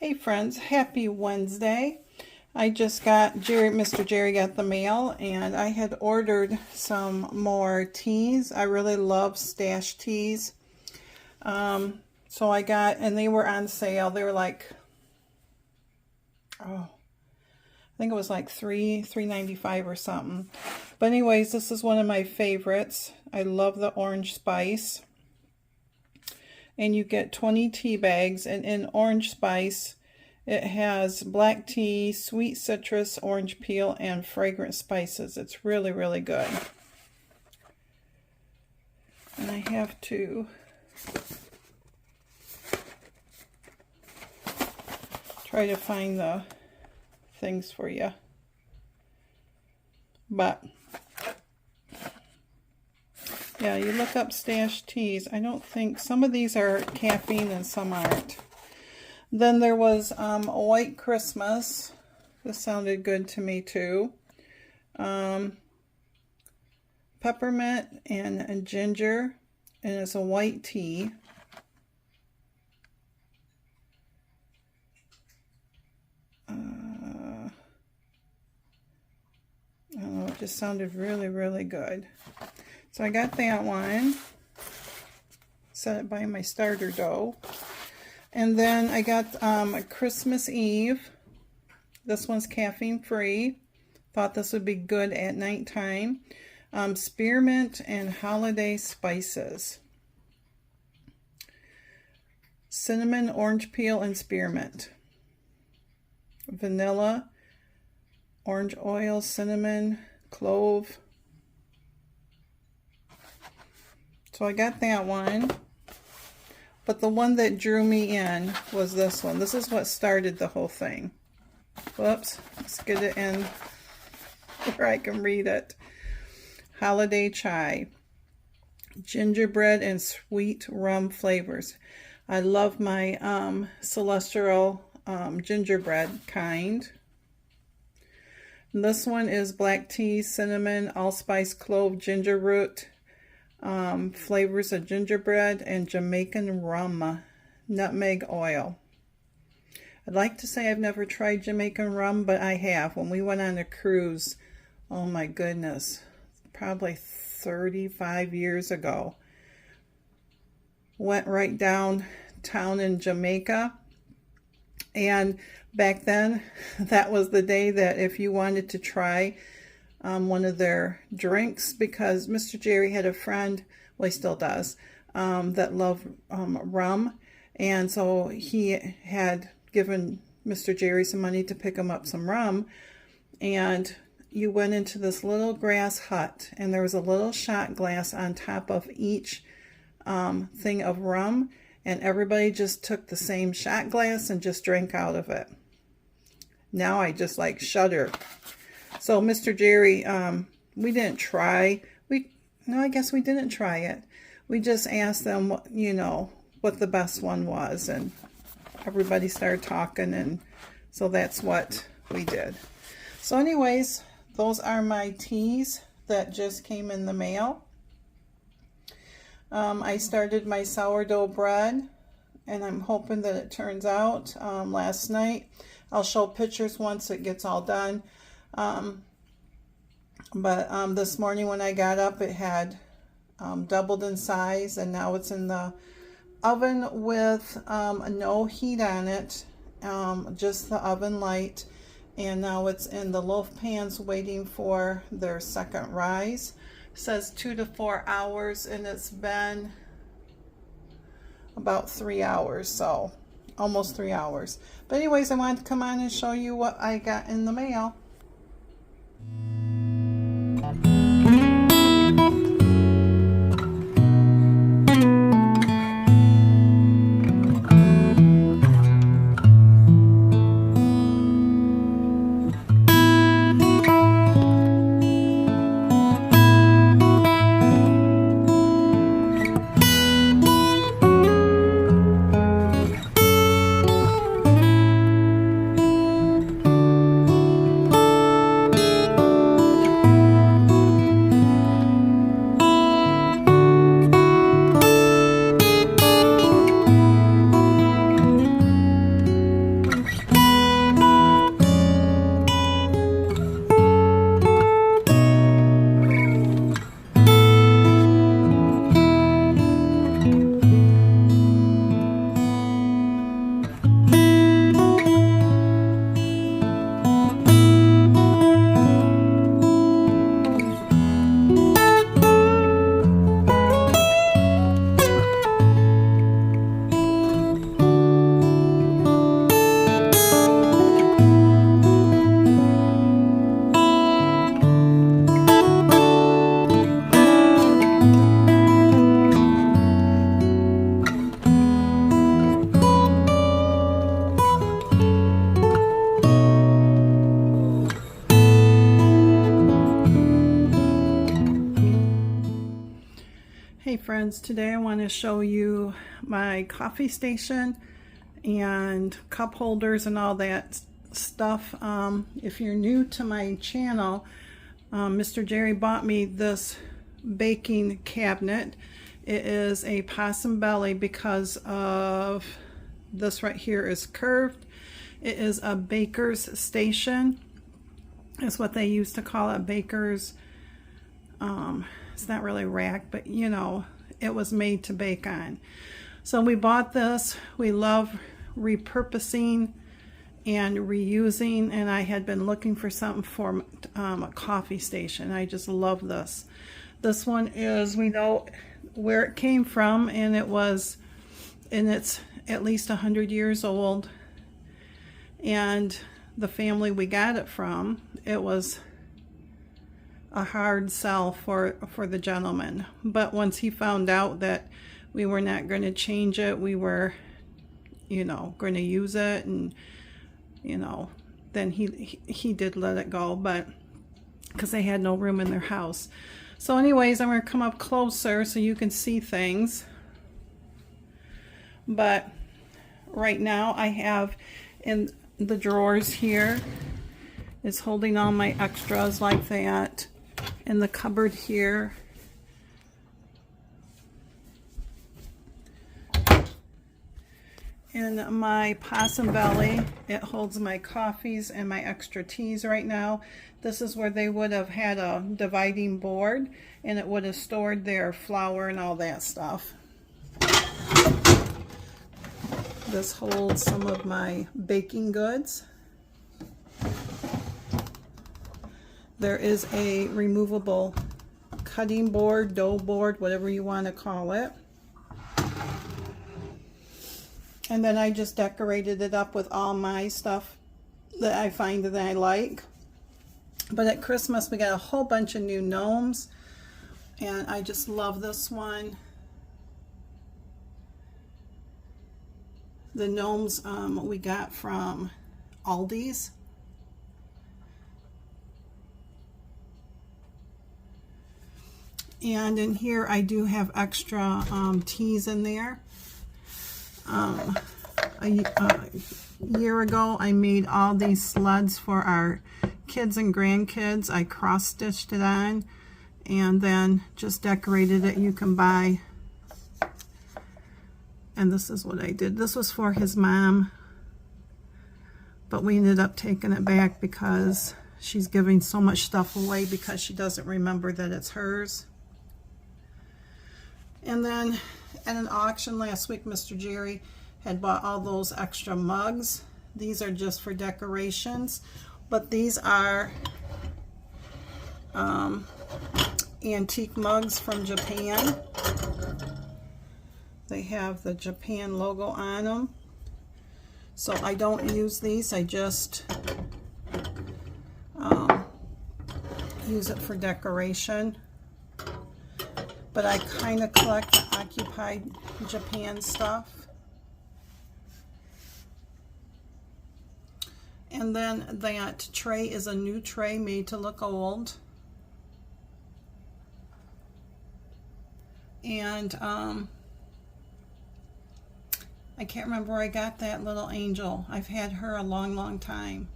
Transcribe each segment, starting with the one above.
Hey friends, happy Wednesday. I just got Mr. Jerry got the mail, and I had ordered some more teas. I really love stash teas. So I got, and they were on sale. They were like, oh, I think it was like $3.95 or something. But anyways, this is one of my favorites. I love the orange spice. And you get 20 tea bags, and in orange spice it has black tea, sweet citrus, orange peel, and fragrant spices. It's really, really good. And I have to try to find the things for you. But yeah, you look up stash teas. I don't think, some of these are caffeine and some aren't. Then there was a white Christmas. This sounded good to me too. Peppermint and ginger, and it's a white tea. I don't know, it just sounded really, really good. So I got that one, set it by my starter dough. And then I got a Christmas Eve. This one's caffeine free. Thought this would be good at nighttime. Spearmint and holiday spices. Cinnamon, orange peel, and spearmint. Vanilla, orange oil, cinnamon, clove. So I got that one, but the one that drew me in was this one. This is what started the whole thing. Whoops, let's get it in where I can read it. Holiday chai, gingerbread and sweet rum flavors. I love my celestial gingerbread kind. And this one is black tea, cinnamon, allspice, clove, ginger root. Flavors of gingerbread and Jamaican rum, nutmeg oil. I'd like to say I've never tried Jamaican rum, but I have. When we went on a cruise, oh my goodness, probably 35 years ago. Went right downtown in Jamaica, And back then, that was the day that if you wanted to try one of their drinks, because Mr. Jerry had a friend, well, he still does, that loved rum. And so he had given Mr. Jerry some money to pick him up some rum. And you went into this little grass hut, and there was a little shot glass on top of each thing of rum. And everybody just took the same shot glass and just drank out of it. Now I just like shudder. So Mr. Jerry, we didn't try. No, I guess we didn't try it. We just asked them, what, you know, what the best one was. And everybody started talking. And so that's what we did. So anyways, those are my teas that just came in the mail. I started my sourdough bread, and I'm hoping that it turns out last night. I'll show pictures once it gets all done. But this morning when I got up, it had doubled in size, and now it's in the oven with no heat on it, just the oven light. And now it's in the loaf pans waiting for their second rise. Says 2 to 4 hours, and it's been about 3 hours, so almost 3 hours. But anyways, I wanted to come on and show you what I got in the mail. Hey friends, today I want to show you my coffee station and cup holders and all that stuff. If you're new to my channel, Mr. Jerry bought me this baking cabinet. It is a possum belly because of this right here is curved. It is a baker's station. It's what they used to call it, baker's. It's not really rack, but you know, it was made to bake on. So we bought this. We love repurposing and reusing, and I had been looking for something for a coffee station. I just love this. This one is, we know where it came from, and it's at least 100 years old. And the family we got it from, it was a hard sell for the gentleman. But once he found out that we were not going to change it, we were, you know, going to use it, and you know, then he did let it go, but because they had no room in their house. So anyways, I'm going to come up closer so you can see things. But right now I have in the drawers here is holding all my extras like that. In the cupboard here, in my possum belly, it holds my coffees and my extra teas right now. This is where they would have had a dividing board, and it would have stored their flour and all that stuff. This holds some of my baking goods. There is a removable cutting board, dough board, whatever you want to call it. And then I just decorated it up with all my stuff that I find that I like. But at Christmas we got a whole bunch of new gnomes, and I just love this one. The gnomes we got from Aldi's. And in here I do have extra teas in there. A year ago I made all these sleds for our kids and grandkids. I cross-stitched it on and then just decorated it. You can buy, and this is what I did. This was for his mom, but we ended up taking it back because she's giving so much stuff away because she doesn't remember that it's hers. And then at an auction last week, Mr. Jerry had bought all those extra mugs. These are just for decorations, but these are antique mugs from Japan. They have the Japan logo on them. So I don't use these, I just use it for decoration. But I kind of collect the occupied Japan stuff. And then that tray is a new tray made to look old. And I can't remember where I got that little angel. I've had her a long, long time.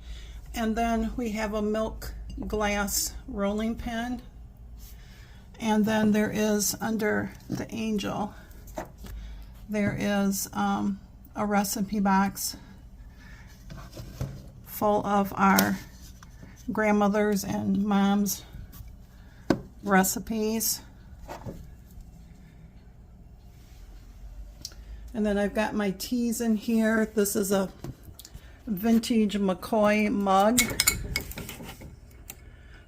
And then we have a milk glass rolling pin. And then there is, under the angel, there is a recipe box full of our grandmother's and mom's recipes. And then I've got my teas in here. This is a vintage McCoy mug.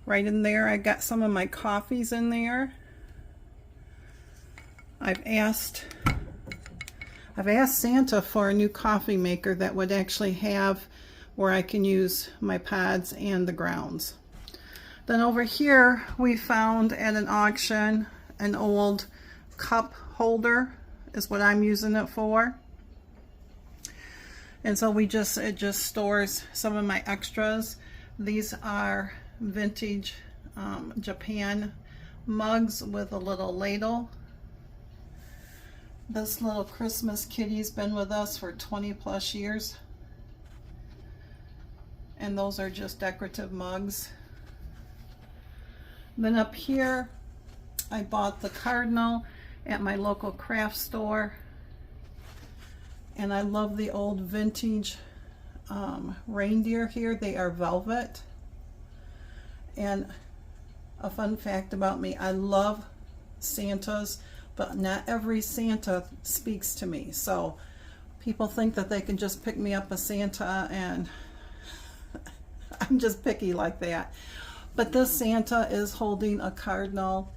Right in there, I got some of my coffees in there. I've asked Santa for a new coffee maker that would actually have where I can use my pods and the grounds. Then over here, we found at an auction an old cup holder is what I'm using it for. And so it just stores some of my extras. These are vintage Japan mugs with a little ladle. This little Christmas kitty's been with us for 20 plus years. And those are just decorative mugs. Then up here, I bought the cardinal at my local craft store. And I love the old vintage reindeer here. They are velvet. And a fun fact about me, I love Santas, but not every Santa speaks to me. So people think that they can just pick me up a Santa, and I'm just picky like that. But this Santa is holding a cardinal,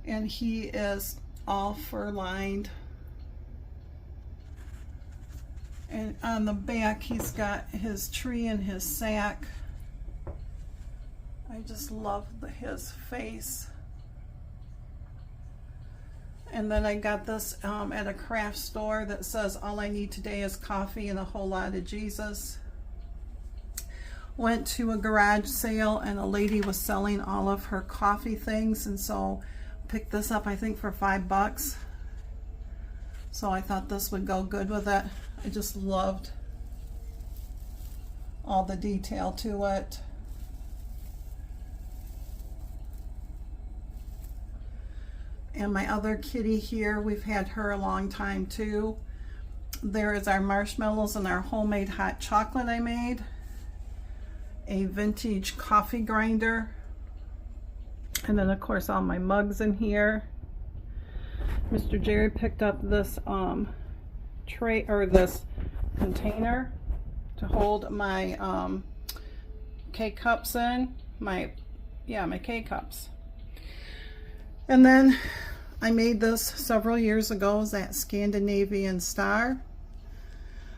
and he is all fur lined. And on the back, he's got his tree and his sack. I just love his face. And then I got this at a craft store that says, all I need today is coffee and a whole lot of Jesus. Went to a garage sale and a lady was selling all of her coffee things, and so picked this up, I think for $5. So I thought this would go good with it. I just loved all the detail to it. And my other kitty here, we've had her a long time too. There is our marshmallows and our homemade hot chocolate I made. A vintage coffee grinder. And then of course all my mugs in here. Mr. Jerry picked up this tray, or this container to hold my K-cups in, my K-cups. And then I made this several years ago, that Scandinavian star.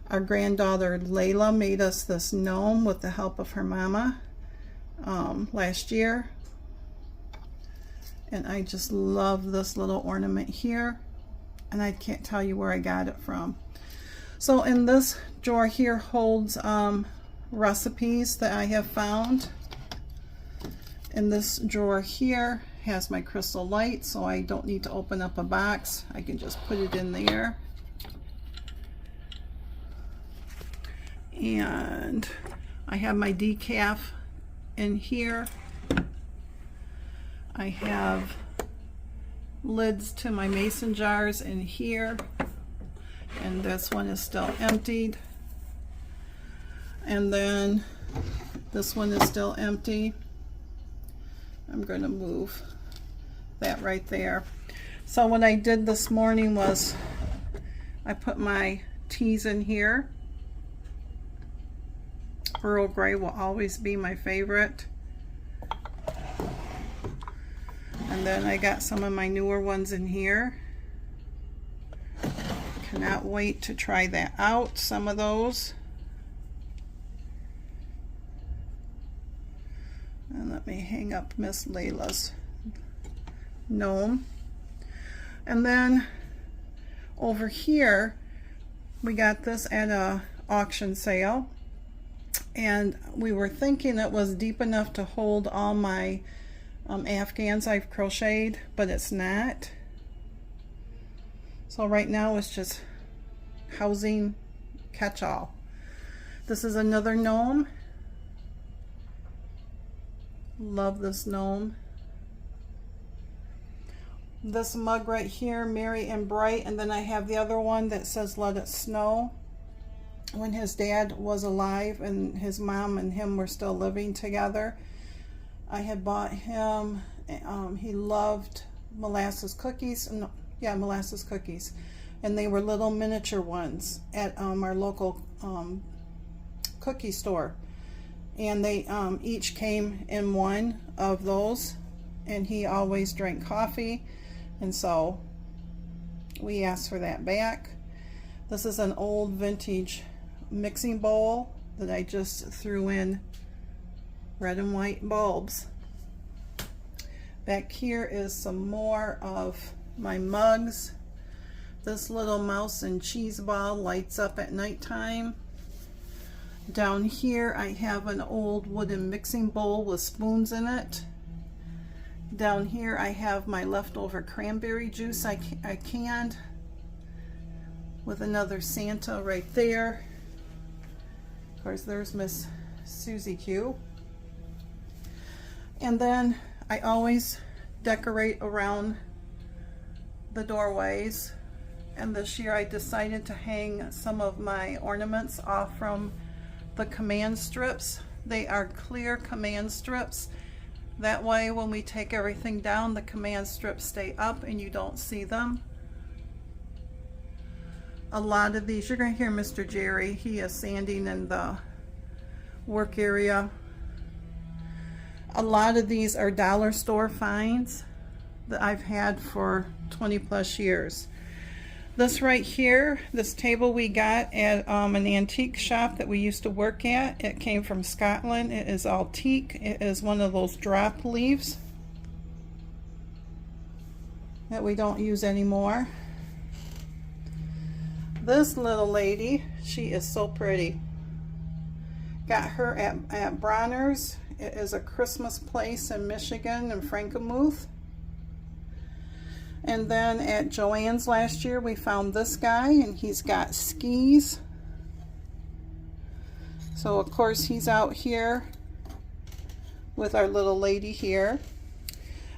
Our granddaughter Layla made us this gnome with the help of her mama last year. And I just love this little ornament here. And I can't tell you where I got it from. So in this drawer here holds recipes that I have found. In this drawer here has my crystal light, so I don't need to open up a box. I can just put it in there. And I have my decaf in here. I have lids to my mason jars in here, and this one is still emptied. And then this one is still empty. I'm going to move that right there. So what I did this morning was I put my teas in here. Earl Grey will always be my favorite. And then I got some of my newer ones in here. Cannot wait to try that out, some of those. And let me hang up Miss Layla's gnome. And then over here, we got this at a auction sale. And we were thinking it was deep enough to hold all my Afghans I've crocheted, but it's not. So right now it's just housing catch-all. This is another gnome. Love this gnome. This mug right here, Merry and Bright, and then I have the other one that says Let It Snow. When his dad was alive and his mom and him were still living together, I had bought him, he loved molasses cookies, molasses cookies, and they were little miniature ones at our local cookie store, and they each came in one of those, and he always drank coffee, and so we asked for that back. This is an old vintage mixing bowl that I just threw in red and white bulbs. Back here is some more of my mugs. This little mouse and cheese ball lights up at nighttime. Down here I have an old wooden mixing bowl with spoons in it. Down here I have my leftover cranberry juice I canned, with another Santa right there. Of course, there's Miss Susie Q. And then I always decorate around the doorways. And this year I decided to hang some of my ornaments off from the command strips. They are clear command strips. That way when we take everything down, the command strips stay up and you don't see them. A lot of these, you're going to hear Mr. Jerry. He is sanding in the work area. A lot of these are dollar store finds that I've had for 20 plus years. This right here, this table we got at an antique shop that we used to work at. It came from Scotland. It is all teak. It is one of those drop leaves that we don't use anymore. This little lady, she is so pretty. Got her at Bronner's. It is a Christmas place in Michigan, in Frankenmuth. And then at Joann's last year, we found this guy, and he's got skis. So of course he's out here with our little lady here.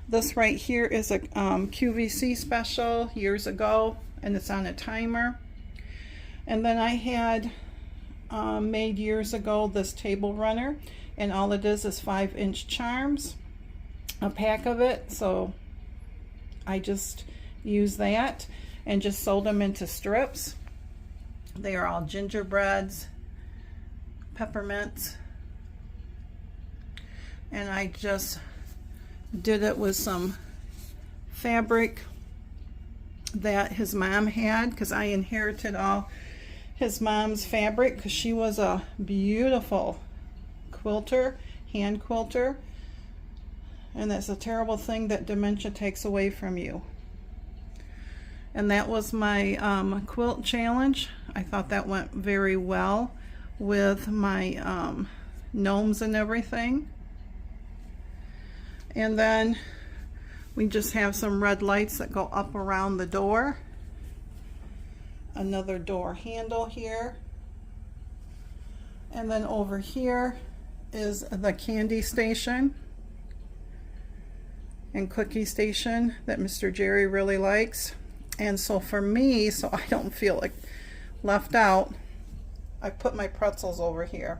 This right here is a QVC special years ago, and it's on a timer. And then I had made years ago this table runner, and all it is 5-inch charms, a pack of it. So I just use that and just sold them into strips. They are all gingerbreads, peppermints, and I just did it with some fabric that his mom had, because I inherited all his mom's fabric, because she was a beautiful quilter, hand quilter, and that's a terrible thing that dementia takes away from you. And that was my quilt challenge. I thought that went very well with my gnomes and everything. And then we just have some red lights that go up around the door. Another door handle here. And then over here is the candy station and cookie station that Mr. Jerry really likes. And so for me, so I don't feel like left out, I put my pretzels over here.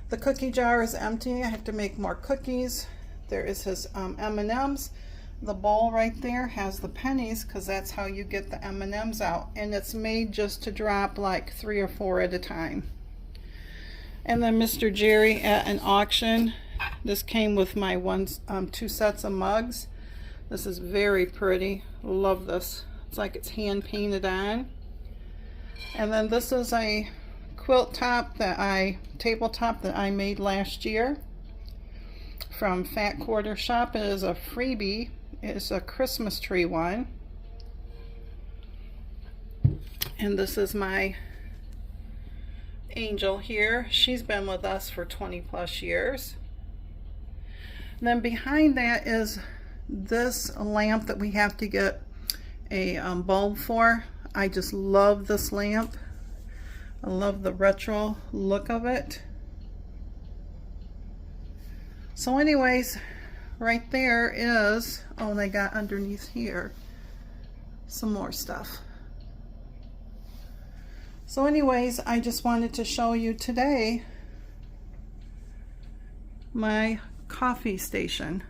The cookie jar is empty. I have to make more cookies. There is his M&Ms. The bowl right there has the pennies, because that's how you get the M&Ms out. And it's made just to drop like 3 or 4 at a time. And then Mr. Jerry at an auction. This came with my 2 sets of mugs. This is very pretty. Love this. It's like it's hand painted on. And then this is a quilt top tabletop that I made last year from Fat Quarter Shop. It is a freebie. It's a Christmas tree one. And this is my angel here. She's been with us for 20 plus years. And then behind that is this lamp that we have to get a bulb for. I just love this lamp. I love the retro look of it. So anyways, right there is, oh, and I got underneath here some more stuff. So anyways, I just wanted to show you today my coffee station.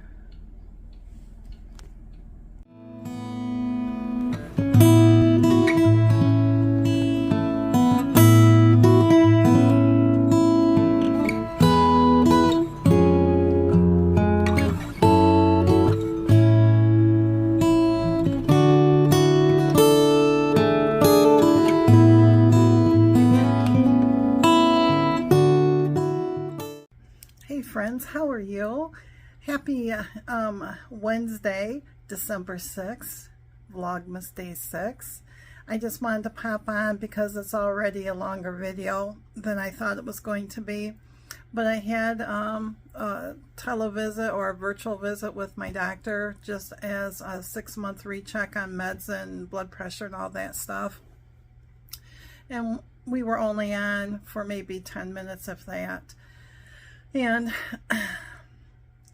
Friends, how are you? Happy Wednesday, December 6th, Vlogmas Day 6. I just wanted to pop on because it's already a longer video than I thought it was going to be. But I had a televisit or a virtual visit with my doctor just as a 6-month recheck on meds and blood pressure and all that stuff. And we were only on for maybe 10 minutes, if that. And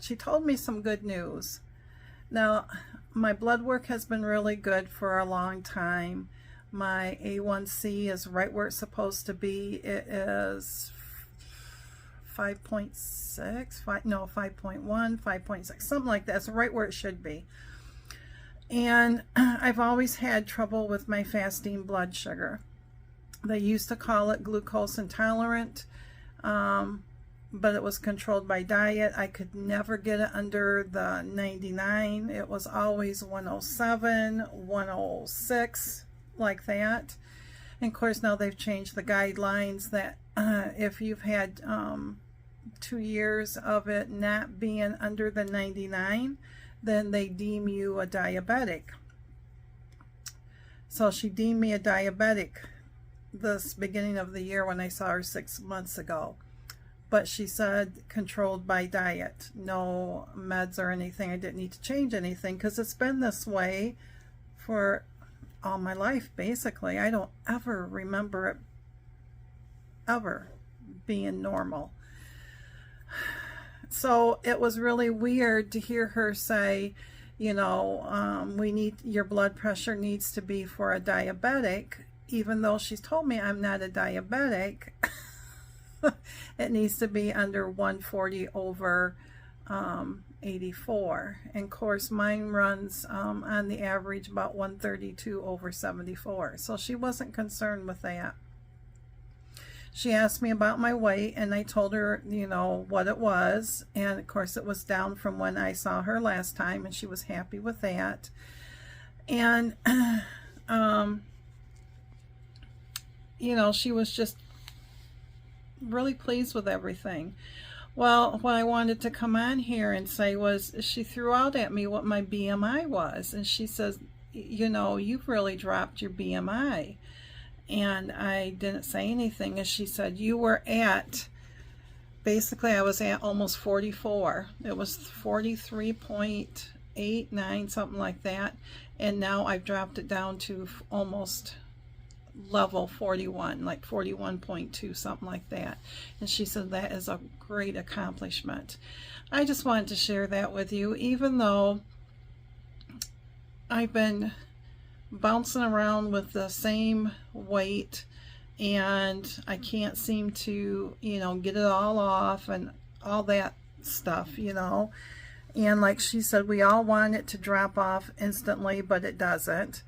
she told me some good news. Now, my blood work has been really good for a long time. My A1C is right where it's supposed to be. It is 5.6, 5.1, 5.6, something like that. It's right where it should be. And I've always had trouble with my fasting blood sugar. They used to call it glucose intolerant. But it was controlled by diet. I could never get it under the 99. It was always 107, 106, like that. And of course now they've changed the guidelines that if you've had 2 years of it not being under the 99, then they deem you a diabetic. So she deemed me a diabetic this beginning of the year when I saw her 6 months ago. But she said controlled by diet, no meds or anything. I didn't need to change anything because it's been this way for all my life, basically. I don't ever remember it ever being normal. So it was really weird to hear her say, you know, your blood pressure needs to be for a diabetic, even though she's told me I'm not a diabetic. It needs to be under 140 over 84. And of course mine runs on the average about 132/74. So she wasn't concerned with that. She asked me about my weight, and I told her, you know, what it was. And of course it was down from when I saw her last time, and she was happy with that. And you know, she was just really pleased with everything. Well, what I wanted to come on here and say was, she threw out at me what my BMI was, and she says, you know, you've really dropped your BMI. And I didn't say anything, and she said, you were at, basically I was at almost 44. It was 43.89, something like that, and now I've dropped it down to almost level 41, like 41.2, something like that. And she said that is a great accomplishment. I just wanted to share that with you, even though I've been bouncing around with the same weight and I can't seem to, you know, get it all off and all that stuff, you know. And like she said, we all want it to drop off instantly, but it doesn't.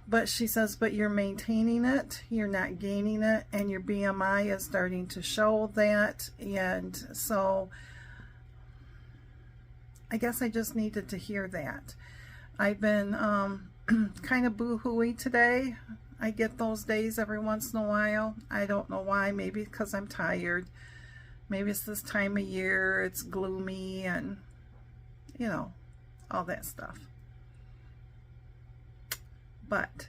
But she says, but you're maintaining it, you're not gaining it, and your BMI is starting to show that. And so I guess I just needed to hear that. I've been kind of boo-hooey today. I get those days every once in a while. I don't know why. Maybe because I'm tired. Maybe it's this time of year. It's gloomy and, you know, all that stuff. But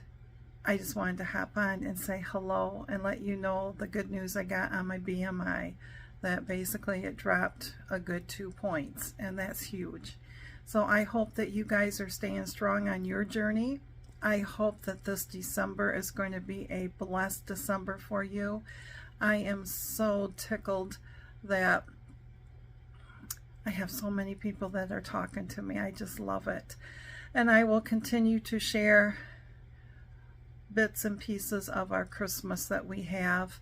I just wanted to hop on and say hello and let you know the good news I got on my BMI. That basically it dropped a good 2 points, and that's huge. So I hope that you guys are staying strong on your journey. I hope that this December is going to be a blessed December for you. I am so tickled that I have so many people that are talking to me. I just love it. And I will continue to share bits and pieces of our Christmas that we have.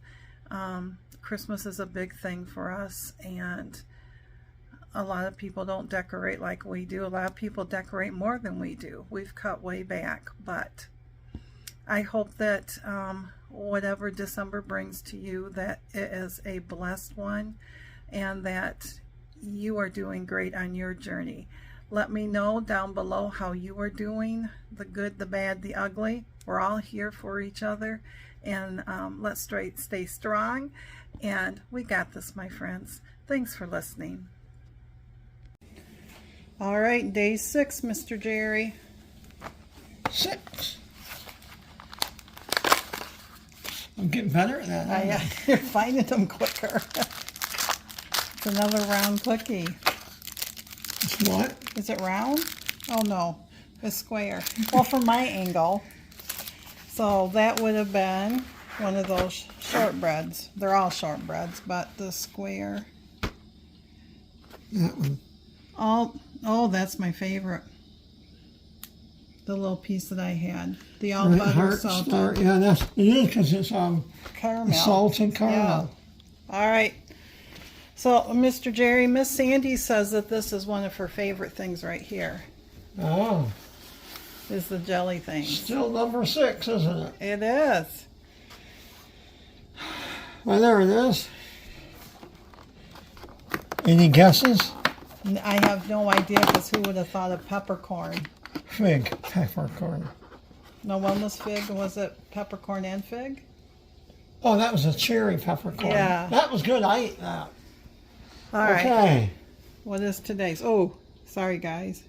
Christmas is a big thing for us, and a lot of people don't decorate like we do. A lot of people decorate more than we do. We've cut way back, but I hope that whatever December brings to you, that it is a blessed one, and that you are doing great on your journey. Let me know down below how you are doing, the good, the bad, the ugly. We're all here for each other, and let's stay strong, and we got this, my friends. Thanks for listening. All right, day 6, Mr. Jerry. 6. I'm getting better at that. You're finding them quicker. It's another round cookie. It's what? Is it round? Oh no, it's square. Well, from my angle. So that would have been one of those shortbreads. They're all shortbreads, but the square. That one. Oh, that's my favorite. The little piece that I had. The all butter salted. Yeah, it is because it's caramel. Salt and caramel. Yeah. All right. So, Mr. Jerry, Miss Sandy says that this is one of her favorite things right here. Oh. Is the jelly thing. Still number 6, isn't it? It is. Well, there it is. Any guesses? I have no idea, because who would have thought of peppercorn? Fig. Peppercorn. No, one was fig. Was it peppercorn and fig? Oh, that was a cherry peppercorn. Yeah. That was good. I ate that. All right. Okay. What is today's? Oh, sorry, guys.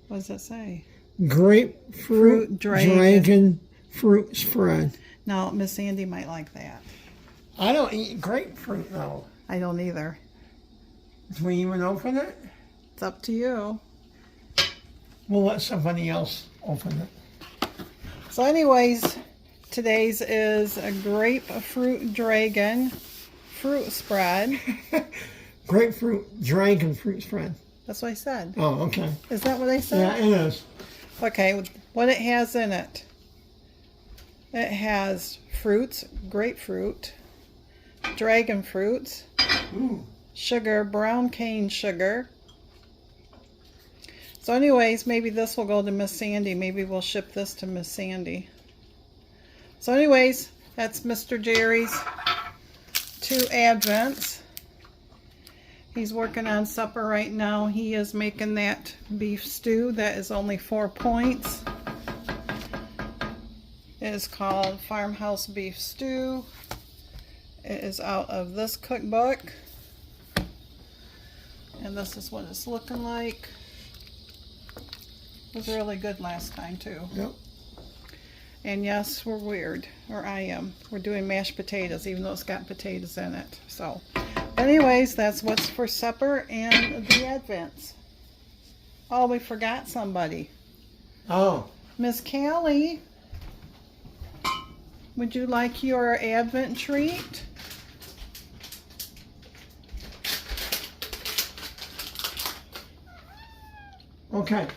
What does it say? Grapefruit dragon fruit spread. Now, Miss Sandy might like that. I don't eat grapefruit, though. I don't either. Do we even open it? It's up to you. We'll let somebody else open it. So anyways, today's is a grapefruit dragon fruit spread. Grapefruit dragon fruit spread. That's what I said. Oh, okay. Is that what I said? Yeah, it is. Okay, what it has in it. It has fruits, grapefruit, dragon fruits, sugar, brown cane sugar. So anyways, maybe this will go to Miss Sandy. Maybe we'll ship this to Miss Sandy. So anyways, that's Mr. Jerry's 2 Advents. He's working on supper right now. He is making that beef stew. That is only 4 points. It is called Farmhouse Beef Stew. It is out of this cookbook. And this is what it's looking like. It was really good last time too. Yep. And yes, we're weird, or I am. We're doing mashed potatoes, even though it's got potatoes in it. So, anyways, that's what's for supper and the Advents. Oh, we forgot somebody. Oh. Miss Cali, would you like your Advent treat? Okay.